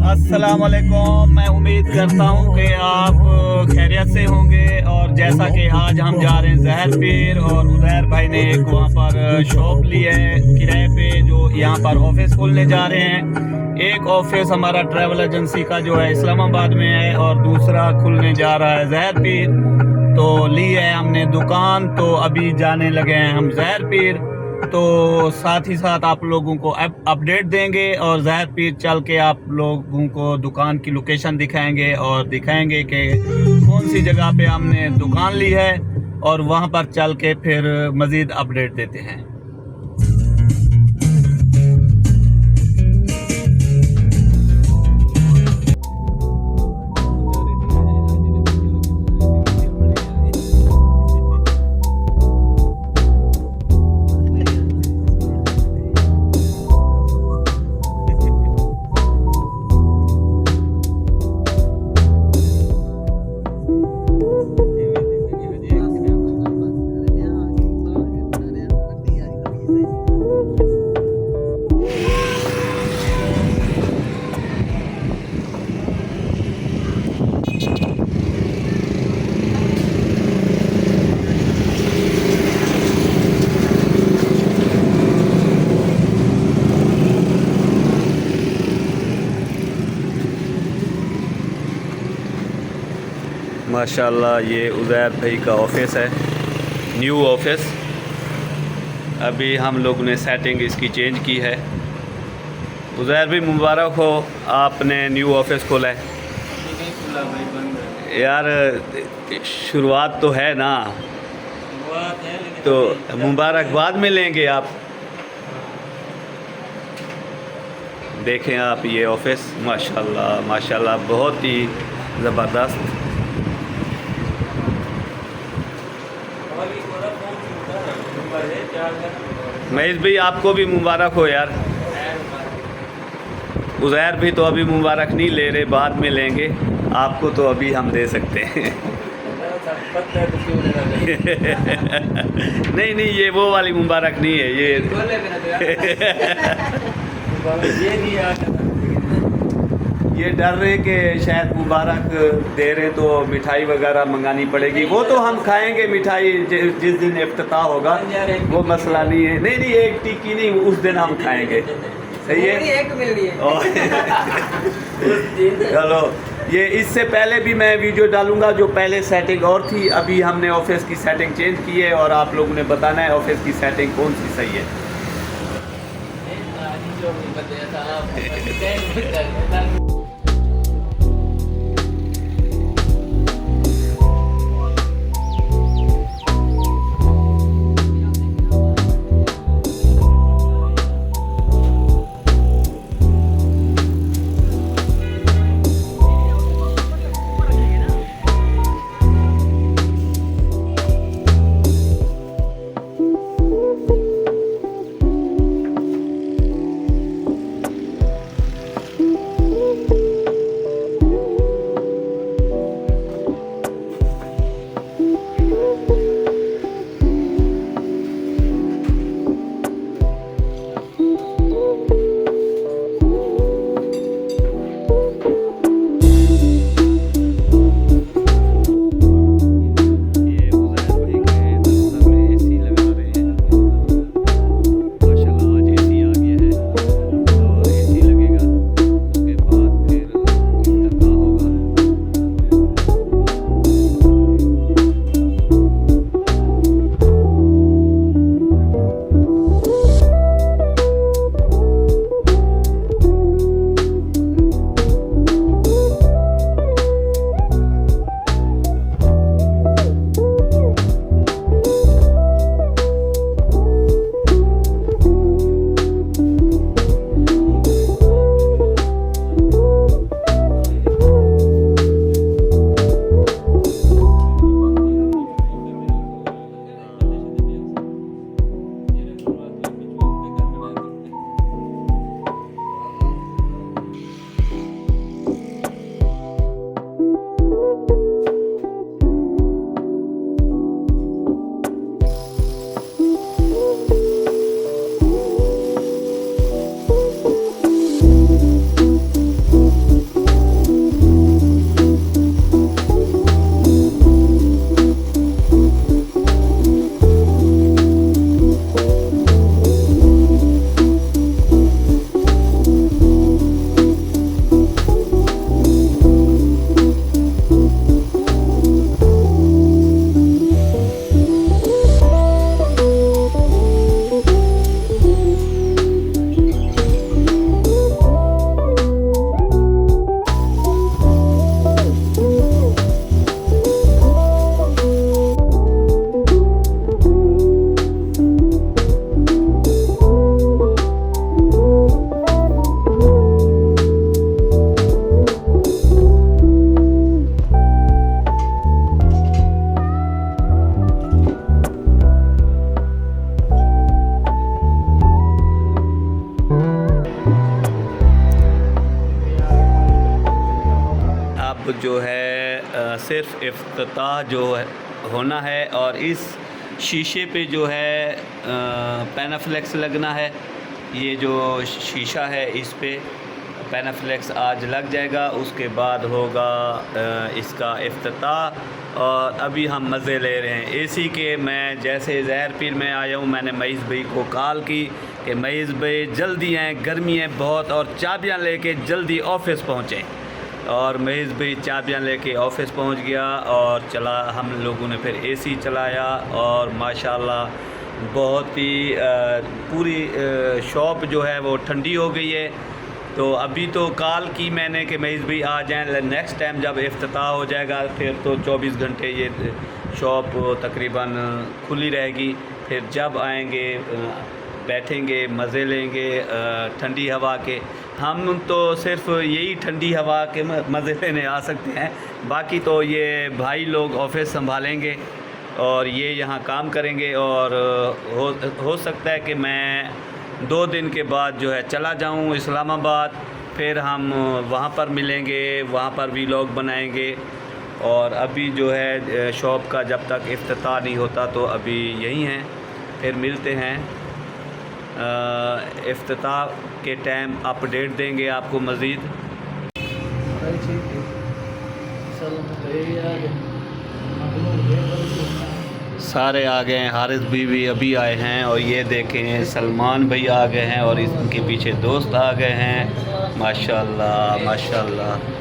अस्सलाम वालेकुम। मैं उम्मीद करता हूँ कि आप खैरियत से होंगे। और जैसा कि आज हम जा रहे हैं जहर पीर, और उज़ैर भाई ने एक वहाँ पर शॉप ली है किराए पे, जो यहाँ पर ऑफिस खोलने जा रहे हैं। एक ऑफिस हमारा ट्रैवल एजेंसी का जो है इस्लामाबाद में है, और दूसरा खुलने जा रहा है जहर पीर। तो ली है हमने दुकान, तो अभी जाने लगे हैं हम जहर पीर। तो साथ ही साथ आप लोगों को अपडेट देंगे, और ज़ाहिर पीर चल के आप लोगों को दुकान की लोकेशन दिखाएंगे, और दिखाएंगे कि कौन सी जगह पे हमने दुकान ली है, और वहां पर चल के फिर मज़ीद अपडेट देते हैं। माशाल्लाह ये उज़ैर भाई का ऑफिस है, न्यू ऑफिस। अभी हम लोग ने सेटिंग इसकी चेंज की है। उज़ैर भाई मुबारक हो, आपने न्यू ऑफिस खोला है। यार शुरुआत तो है ना, तो मुबारकबाद में लेंगे आप। देखें आप ये ऑफिस, माशाल्लाह माशाल्लाह बहुत ही ज़बरदस्त। महेश भाई आपको भी मुबारक हो यार। उज़ैर भी तो अभी मुबारक नहीं ले रहे, बाद में लेंगे। आपको तो अभी हम दे सकते हैं। नहीं नहीं, ये वो वाली मुबारक नहीं है ये। ये डर रहे कि शायद मुबारक दे रहे तो मिठाई वगैरह मंगानी पड़ेगी। वो तो हम खाएंगे मिठाई जिस दिन इफ्तिताह होगा, वो मसला नहीं है। नहीं नहीं, एक टिक्की नहीं, उस दिन हम खाएंगे। सही है, एक मिल रही है। चलो, ये इससे पहले भी मैं वीडियो डालूंगा, जो पहले सेटिंग और थी। अभी हमने ऑफिस की सेटिंग चेंज की है, और आप लोगों ने बताना है ऑफिस की सेटिंग कौन सी सही है। अब जो है सिर्फ इफ्तिताह जो है होना है और इस शीशे पे जो है पैनाफ्लेक्स लगना है। ये जो शीशा है इस पे पैनाफ्लेक्स आज लग जाएगा, उसके बाद होगा इसका इफ्तिताह। और अभी हम मज़े ले रहे हैं एसी के। मैं जैसे ज़हर पीर में आया हूँ, मैंने मईज़ भाई को कॉल की कि मईज़ भाई जल्दी आएँ, गर्मी है बहुत, और चाबियाँ लेके जल्दी ऑफिस पहुँचें। और मईज़ भाई चाबियाँ लेके ऑफिस पहुँच गया और चला, हम लोगों ने फिर एसी चलाया और माशाल्लाह बहुत ही पूरी शॉप जो है वो ठंडी हो गई है। तो अभी तो कॉल की मैंने कि मईज़ भाई आ जाएँ, नेक्स्ट टाइम जब इफ्तिताह हो जाएगा फिर तो 24 घंटे ये शॉप तकरीबन खुली रहेगी। फिर जब आएंगे बैठेंगे, मज़े लेंगे ठंडी हवा के। हम तो सिर्फ यही ठंडी हवा के मज़े लेने आ सकते हैं, बाकी तो ये भाई लोग ऑफिस संभालेंगे और ये यहाँ काम करेंगे। और हो सकता है कि मैं 2 दिन के बाद जो है चला जाऊँ इस्लामाबाद, फिर हम वहाँ पर मिलेंगे, वहाँ पर व्लॉग बनाएंगे। और अभी जो है शॉप का जब तक इफ्तिताह नहीं होता तो अभी यहीं हैं, फिर मिलते हैं इफ्तिताह के टाइम, अपडेट देंगे आपको मज़ीद। सारे आ गए हैं, हारिस भी अभी आए हैं और ये देखें सलमान भाई आ गए हैं और इनके पीछे दोस्त आ गए हैं। माशाल्लाह माशाल्लाह।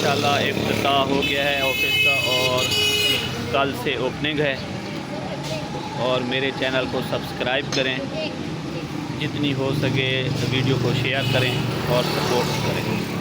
माशाल्लाह इफ्तिताह हो गया है ऑफिस का और कल से ओपनिंग है। और मेरे चैनल को सब्सक्राइब करें, जितनी हो सके वीडियो को शेयर करें और सपोर्ट करें।